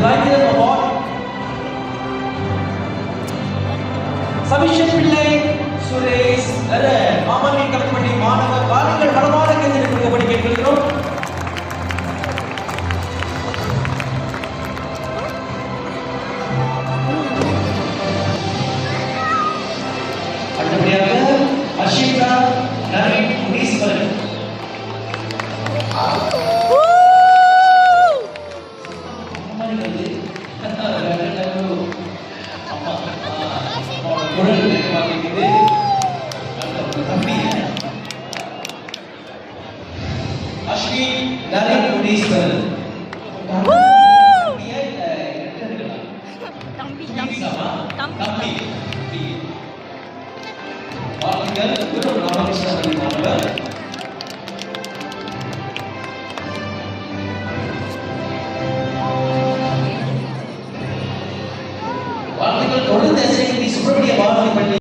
Lifetime Award. சபிஷன் பிள்ளை சுரேஷ் மாமன்னி கல்படி மாணவர் வாருங்கள் பலமான கைதட்டல் கொடுக்கப்படி கேட்கிறோம். அடுத்தபடியாக அஷிகா நரேன் முனீஸ்வரன். அஸ்வி நரேன் முனீஸ்வரன். வாழ்த்துக்கள். தொடர்ந்து சுப்பிரமணிய பாரதி பள்ளி